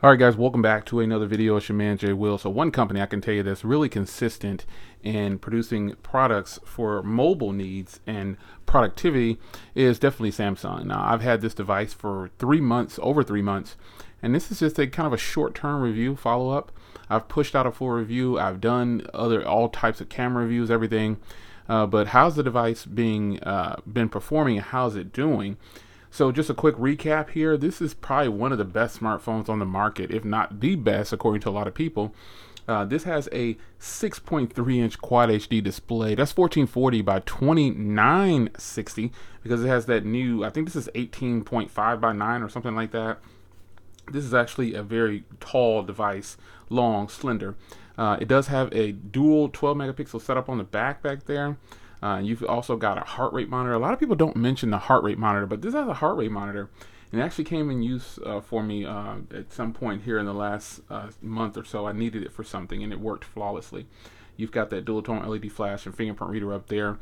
All right, guys, welcome back to another video. It's your man, Jay Will. So one company I can tell you that's really consistent in producing products for mobile needs and productivity is definitely Samsung. Now, I've had this device for 3 months, over 3 months, and this is just a kind of a short-term review follow-up. I've pushed out a full review. I've done all types of camera reviews, everything. But how's the device been performing and how's it doing? So just a quick recap here. This is probably one of the best smartphones on the market, if not the best, according to a lot of people. This has a 6.3-inch Quad HD display. That's 1440 by 2960 because it has that new, I think this is 18.5 by 9 or something like that. This is actually a very tall device, long, slender. It does have a dual 12 megapixel setup on the back there. You've also got a heart rate monitor. A lot of people don't mention the heart rate monitor, but this has a heart rate monitor. And it actually came in use for me at some point here in the last month or so. I needed it for something, and it worked flawlessly. You've got that dual tone LED flash and fingerprint reader up there.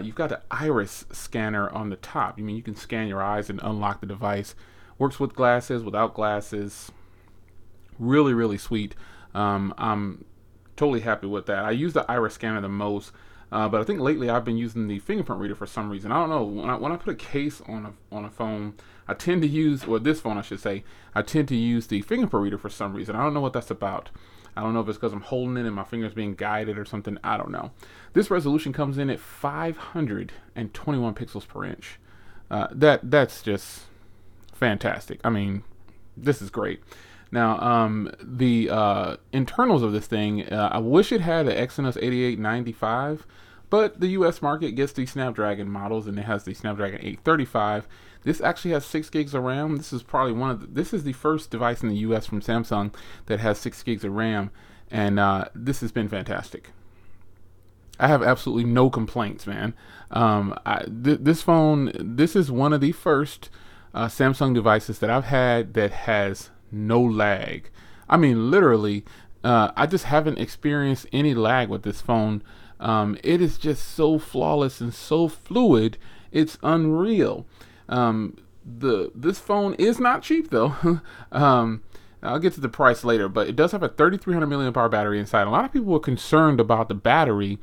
You've got the iris scanner on the top. I mean, you can scan your eyes and unlock the device. Works with glasses, without glasses. Really, really sweet. I'm totally happy with that. I use the iris scanner the most. But I think lately I've been using the fingerprint reader for some reason. I don't know. When I put a case on a phone, I tend to use, or this phone I should say, I tend to use the fingerprint reader for some reason. I don't know what that's about. I don't know if it's because I'm holding it and my finger's being guided or something. I don't know. This resolution comes in at 521 pixels per inch. That's just fantastic. I mean, this is great. Now, the internals of this thing, I wish it had an Exynos 8895, but the US market gets the Snapdragon models and it has the Snapdragon 835. This actually has 6 gigs of RAM. This is probably this is the first device in the US from Samsung that has 6 gigs of RAM, and this has been fantastic. I have absolutely no complaints, man. This phone, this is one of the first Samsung devices that I've had that has no lag. I mean, literally, I just haven't experienced any lag with this phone. It is just so flawless and so fluid. It's unreal. This phone is not cheap though. I'll get to the price later, but it does have a 3,300 milliamp hour battery inside. A lot of people were concerned about the battery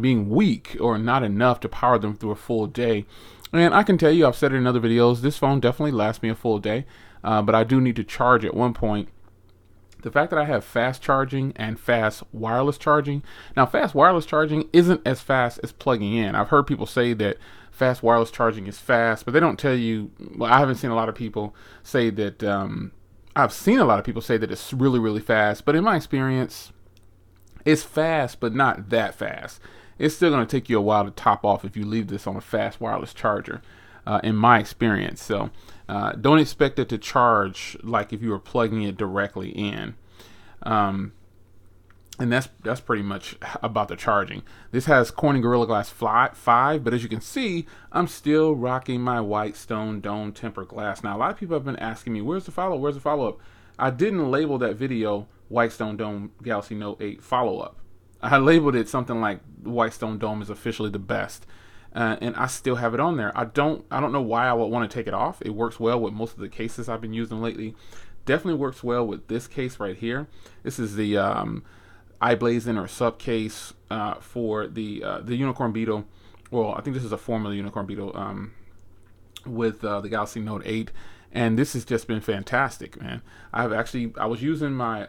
being weak or not enough to power them through a full day. And I can tell you, I've said it in other videos, this phone definitely lasts me a full day. But I do need to charge at one point. The fact that I have fast charging and fast wireless charging. Now, fast wireless charging isn't as fast as plugging in. I've heard people say that fast wireless charging is fast, but they don't tell you. Well, I haven't seen a lot of people say that. I've seen a lot of people say that it's really, really fast. But in my experience, it's fast, but not that fast. It's still going to take you a while to top off if you leave this on a fast wireless charger. In my experience. So don't expect it to charge like if you were plugging it directly in. And that's pretty much about the charging. This has Corning Gorilla Glass 5, but as you can see, I'm still rocking my white stone dome tempered glass. Now, a lot of people have been asking me, where's the follow-up? Where's the follow-up? I didn't label that video White Stone Dome Galaxy Note 8 follow-up. I labeled it something like White Stone Dome is officially the best. And I still have it on there. I don't know why I would want to take it off. It works well with most of the cases I've been using lately. Definitely works well with this case right here. This is the iBlazin or sub case for the Unicorn Beetle. Well, I think this is a formerly Unicorn Beetle with the Galaxy Note 8. And this has just been fantastic, man. I was using my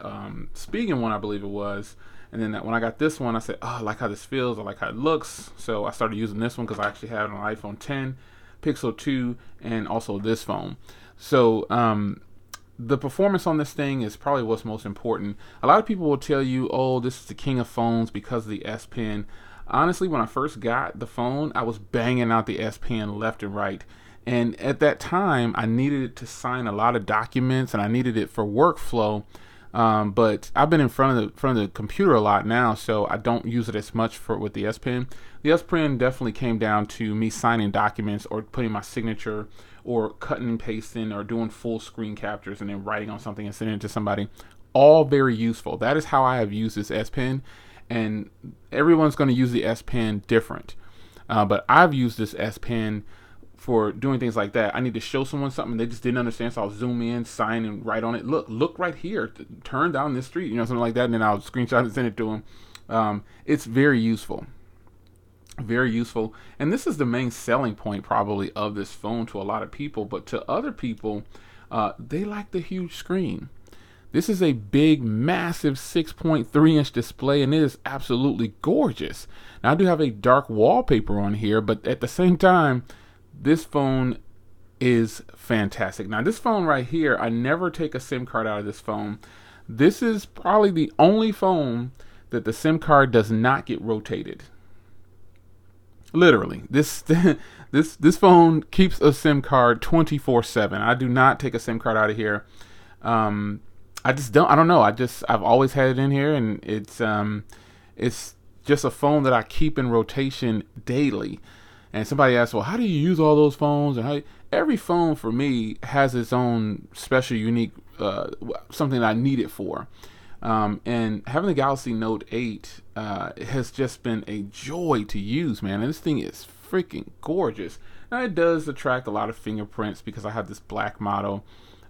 Spigen one, I believe it was. And then when I got this one, I said, oh, I like how this feels. I like how it looks. So I started using this one because I actually have an iPhone 10, Pixel 2, and also this phone. So the performance on this thing is probably what's most important. A lot of people will tell you, oh, this is the king of phones because of the S Pen. Honestly, when I first got the phone, I was banging out the S Pen left and right. And at that time, I needed it to sign a lot of documents and I needed it for workflow. But I've been in front of the computer a lot now, so I don't use it as much with the S Pen. The S Pen definitely came down to me signing documents or putting my signature or cutting and pasting or doing full screen captures and then writing on something and sending it to somebody. All very useful. That is how I have used this S Pen, and everyone's going to use the S Pen different. But I've used this S Pen for doing things like that. I need to show someone something they just didn't understand, so I'll zoom in, sign, and write on it. Look right here. Turn down this street, something like that, and then I'll screenshot and send it to them. It's very useful. Very useful. And this is the main selling point probably of this phone to a lot of people, but to other people, they like the huge screen. This is a big, massive 6.3-inch display, and it is absolutely gorgeous. Now, I do have a dark wallpaper on here, but at the same time, this phone is fantastic. Now, this phone right here, I never take a SIM card out of this phone. This is probably the only phone that the SIM card does not get rotated. Literally, this phone keeps a SIM card 24/7. I do not take a SIM card out of here. I don't know. I've always had it in here, and it's just a phone that I keep in rotation daily. And somebody asked, well, how do you use all those phones? And every phone for me has its own special, unique, something that I need it for. And having the Galaxy Note 8 has just been a joy to use, man. And this thing is freaking gorgeous. Now, it does attract a lot of fingerprints because I have this black model.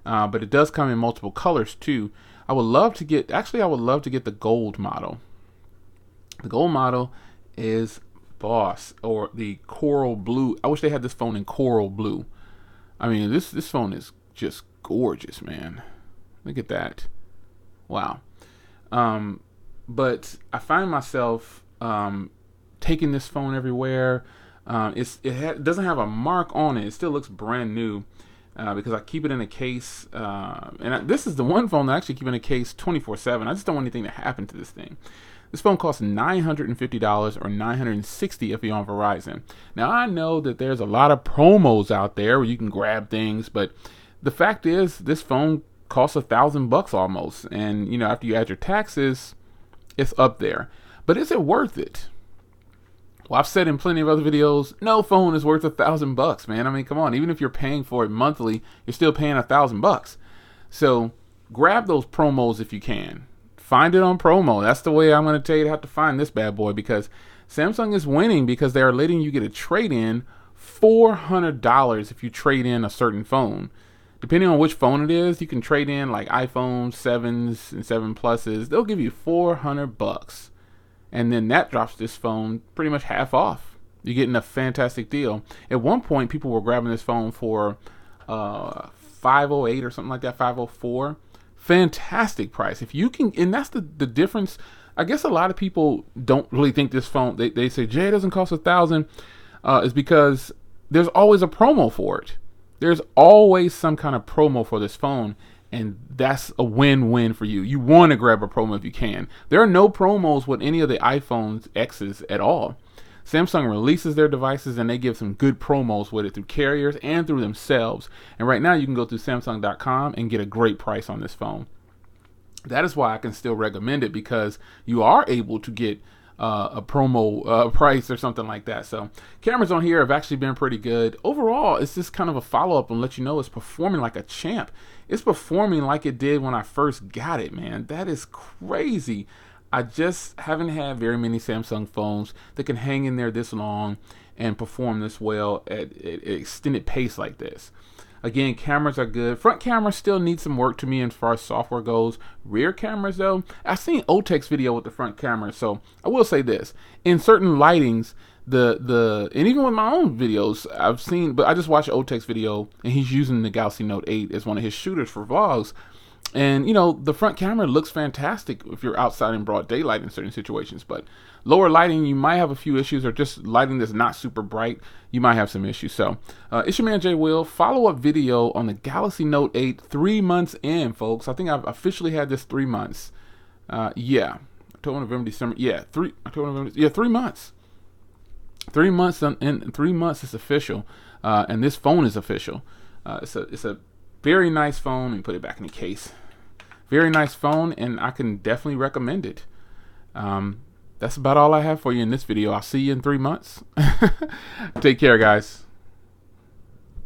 But it does come in multiple colors too. I would love to get the gold model. The gold model is boss, or the coral blue. I wish they had this phone in coral blue. I mean, this phone is just gorgeous, man. Look at that. Wow. But I find myself taking this phone everywhere. It doesn't have a mark on it. It still looks brand new. Because I keep it in a case, this is the one phone that I actually keep in a case 24/7. I just don't want anything to happen to this thing. This phone costs $950 or $960 if you're on Verizon. Now, I know that there's a lot of promos out there where you can grab things, but the fact is this phone costs $1,000 almost, and after you add your taxes, it's up there. But is it worth it? Well, I've said in plenty of other videos, no phone is worth $1,000, man. I mean, come on. Even if you're paying for it monthly, you're still paying $1,000. So grab those promos if you can. Find it on promo. That's the way I'm going to tell you how to find this bad boy, because Samsung is winning because they are letting you get a trade-in $400 if you trade in a certain phone. Depending on which phone it is, you can trade in like iPhone 7s and 7 Pluses. They'll give you $400. And then that drops this phone pretty much half off. You're getting a fantastic deal. At one point, people were grabbing this phone for $508 or something like that, $504. Fantastic price. If you can, and that's the difference. I guess a lot of people don't really think this phone, they say, Jay, it doesn't cost $1,000, is because there's always a promo for it. There's always some kind of promo for this phone. And that's a win-win for you. You want to grab a promo if you can. There are no promos with any of the iPhone X's at all. Samsung releases their devices and they give some good promos with it through carriers and through themselves. And right now you can go through Samsung.com and get a great price on this phone. That is why I can still recommend it, because you are able to get a promo price or something like that. So cameras on here have actually been pretty good. Overall, it's just kind of a follow-up and let you know it's performing like a champ. It's performing like it did when I first got it, man. That is crazy. I just haven't had very many Samsung phones that can hang in there this long and perform this well at extended pace like this. Again, cameras are good. Front camera still needs some work to me as far as software goes. Rear cameras, though, I've seen Otech's video with the front camera, so I will say this: in certain lightings, and even with my own videos, I've seen. But I just watched Otech's video, and he's using the Galaxy Note 8 as one of his shooters for vlogs. And the front camera looks fantastic if you're outside in broad daylight in certain situations. But lower lighting, you might have a few issues, or just lighting that's not super bright, you might have some issues. So it's your man Jay Will. Follow-up video on the Galaxy Note 8 3 months in, folks. I think I've officially had this 3 months. Yeah, October, November, December. Yeah, October, November. Yeah, 3 months. 3 months, in 3 months it's official, and this phone is official. It's a very nice phone. Let me put it back in the case. Very nice phone, and I can definitely recommend it. That's about all I have for you in this video. I'll see you in 3 months. Take care, guys.